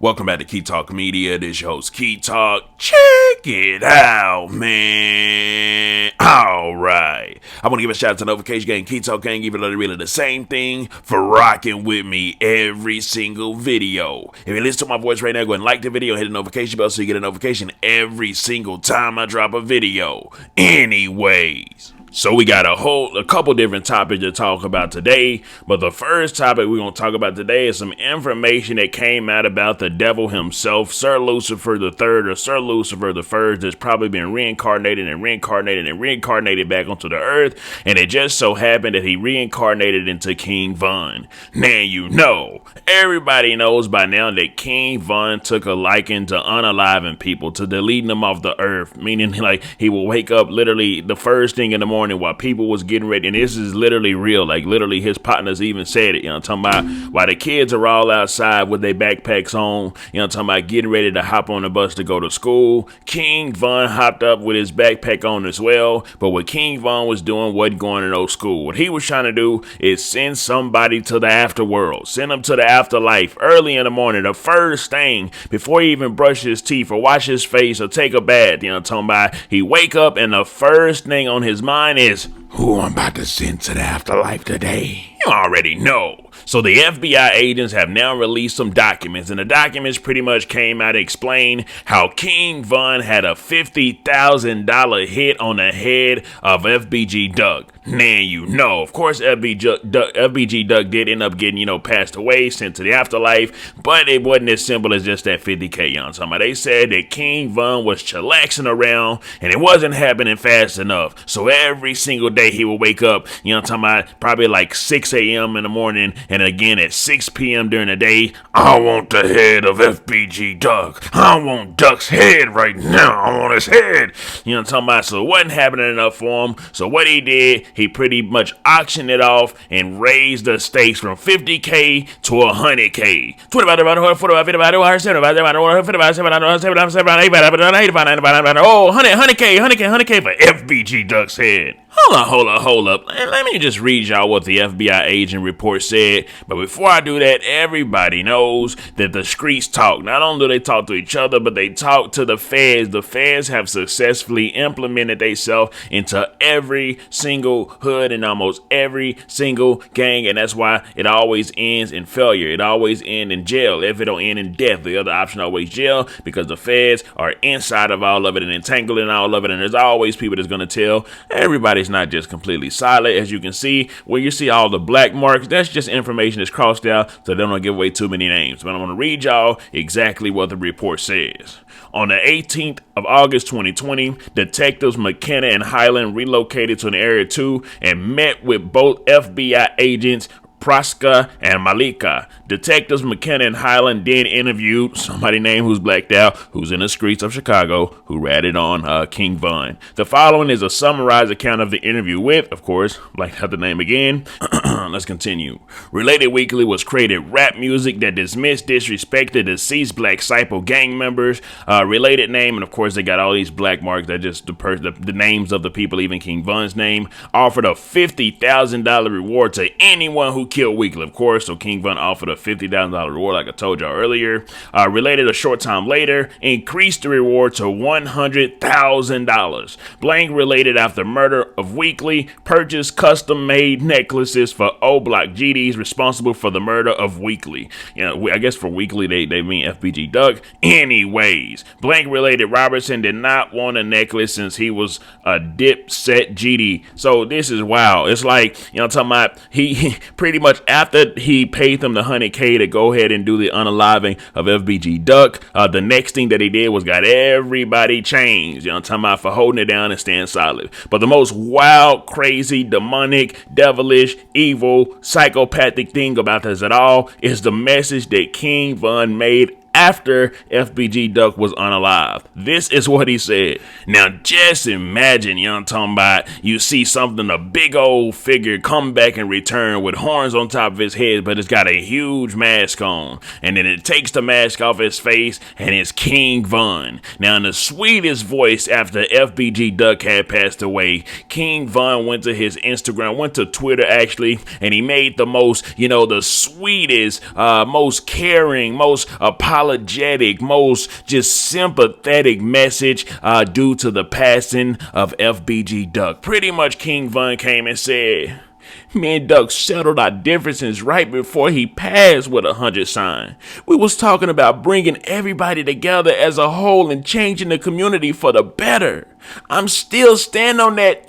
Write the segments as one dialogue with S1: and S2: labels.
S1: Welcome back to Key Talk Media. This your host, Key Talk. Check it out, man. All right. I want to give a shout out to Notification Gang, Key Talk Gang, even though they're really the same thing, for rocking with me every single video. If you listen to my voice right now, go ahead and like the video, hit the notification bell so you get a notification every single time I drop a video. Anyways. So we got a couple different topics to talk about today, but the first topic we're going to talk about today is some information that came out about the devil himself, Sir Lucifer the Third or Sir Lucifer the First, that's probably been reincarnated back onto the earth, and it just so happened that he reincarnated into King Von. Now everybody knows by now that King Von took a liking to unaliving people, to deleting them off the earth, meaning like he will wake up literally the first thing in the morning while people was getting ready, and this is literally real, like literally his partners even said it, talking about while the kids are all outside with their backpacks on, talking about getting ready to hop on the bus to go to school, King Von hopped up with his backpack on as well, but what King Von was doing wasn't going to no school. What he was trying to do is send somebody to the afterworld, send them to the afterlife early in the morning, the first thing, before he even brush his teeth or wash his face or take a bath, talking about he wake up and the first thing on his mind is, who I'm about to send to the afterlife today. You already know. So the FBI agents have now released some documents, and the documents pretty much came out to explain how King Von had a $50,000 hit on the head of FBG Duck. Now, of course, FBG Duck did end up getting, passed away, sent to the afterlife, but it wasn't as simple as just that $50K. They said that King Von was chillaxing around, and it wasn't happening fast enough. So every single day he would wake up, probably like 6 a.m. in the morning, and again at 6 p.m. during the day. I want the head of FBG Duck. I want Duck's head right now. I want his head. So it wasn't happening enough for him. So what he did, he pretty much auctioned it off and raised the stakes from $50K to $100K. Oh, $100K for FBG Duck's head. Hold up. Let me just read y'all what the FBI agent report said. But before I do that, everybody knows that the streets talk. Not only do they talk to each other, but they talk to the feds. The feds have successfully implemented themselves into every single hood and almost every single gang. And that's why it always ends in failure. It always ends in jail. If it don't end in death, the other option always jail, because the feds are inside of all of it and entangled in all of it. And there's always people that's going to tell everybody. It's not just completely silent. As you can see, where you see all the black marks, that's just information that's crossed out, so they don't give away too many names. But I'm going to read y'all exactly what the report says. On the 18th of August 2020, detectives McKenna and Highland relocated to an area 2 and met with both FBI agents Praska and Malika. Detectives McKenna and Highland then interviewed somebody named who's blacked out, who's in the streets of Chicago, who ratted on King Von. The following is a summarized account of the interview with, of course, blacked out the name again. Let's continue. Related Weekly was created rap music that dismissed, disrespected deceased black Cypher gang members. Related name, and of course they got all these black marks that just the names of the people, even King Von's name. Offered a $50,000 reward to anyone who killed Weekly, of course. So King Von offered a $50,000 reward, like I told y'all earlier. Related a short time later, increased the reward to $100,000. Blank related after murder of Weekly, purchased custom-made necklaces for O-Block GDs responsible for the murder of Weekly. I guess for Weekly they mean FBG Duck. Anyways, blank related Robertson did not want a necklace since he was a Dipset GD. So this is wild. It's like, talking about he pretty much after he paid them the $100K to go ahead and do the unaliving of FBG Duck, the next thing that he did was got everybody changed. Talking about for holding it down and staying solid. But the most wild, crazy, demonic, devilish, evil, psychopathic thing about this at all is the message that King Von made after FBG Duck was unalive. This is what he said. Now just imagine, I'm talking about, you see something, a big old figure come back and return with horns on top of his head, but it's got a huge mask on, and then it takes the mask off his face, and it's King Von. Now in the sweetest voice after FBG Duck had passed away, King Von went to his Instagram, went to Twitter actually, and he made the most, the sweetest, most caring, most apologetic apologetic, most just sympathetic message due to the passing of FBG Duck. Pretty much King Von came and said, me and Duck settled our differences right before he passed with 100 sign. We was talking about bringing everybody together as a whole and changing the community for the better. I'm still standing on that.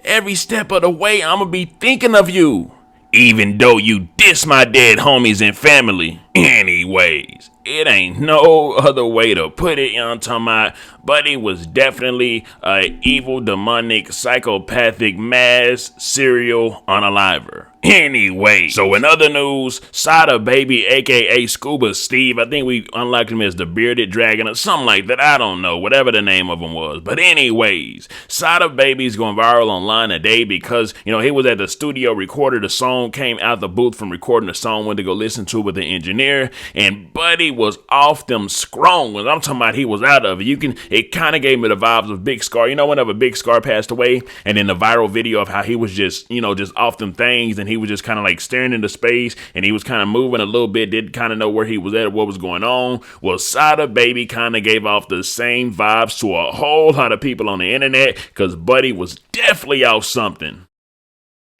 S1: Every step of the way, I'ma be thinking of you. Even though you diss my dead homies and family. Anyways, it ain't no other way to put it, you know what I'm talking about? Buddy was definitely a evil, demonic, psychopathic, mass serial unaliver. Anyway, so in other news, Sada Baby, aka Scuba Steve, I think we unlocked him as the Bearded Dragon or something like that. I don't know, whatever the name of him was. But anyways, Sada Baby's going viral online today because, you know, he was at the studio, recorded a song, came out the booth from recording the song, went to go listen to it with the engineer, and Buddy was off them scrolls. I'm talking about he was out of it. It kind of gave me the vibes of Big Scar. You know, whenever Big Scar passed away, and then the viral video of how he was just, you know, just off them things, and he was just kind of like staring into space, and he was kind of moving a little bit, didn't kind of know where he was at or what was going on. Well, Sada Baby kind of gave off the same vibes to a whole lot of people on the internet, because Buddy was definitely off something.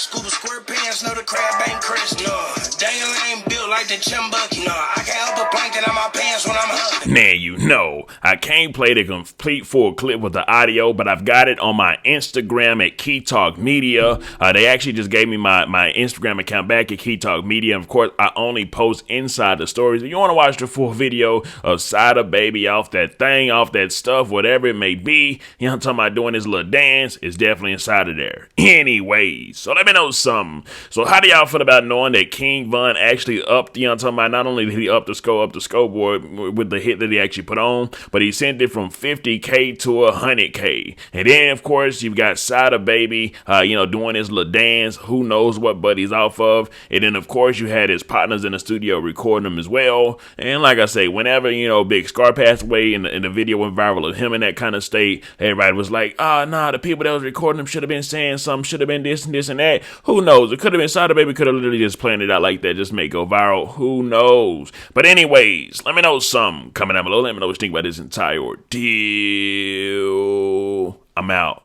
S2: Scuba square pants, no the crab ain't Chris, no. Daniel ain't built like the Chimbucky, no. I can't help but plankton on my pants when I'm hunting.
S1: Now you know, I can't play the complete full clip with the audio, but I've got it on my Instagram at Key Talk Media. They actually just gave me my Instagram account back at Key Talk Media. And of course, I only post inside the stories. If you want to watch the full video of Sada Baby off that thing, off that stuff, whatever it may be, you know what I'm talking about, doing this little dance, it's definitely inside of there. Anyways, so let me know something. So how do y'all feel about knowing that King Von actually upped, you know what I'm talking about, not only did he up the score board with the hit that he actually put on, but he sent it from 50K to 100K. And then, of course, you've got Sada Baby, you know, doing his little dance. Who knows what Buddy's off of. And then, of course, you had his partners in the studio recording him as well. And like I say, whenever, you know, Big Scar passed away and the video went viral of him in that kind of state, everybody was like, nah, the people that was recording him should have been saying something, should have been this and this and that. Who knows? It could have been Sada Baby, could have literally just planned it out like that, just make it go viral. Who knows? But anyways, let me know something. Comment down below. Let me know what you think about this entire ordeal. I'm out.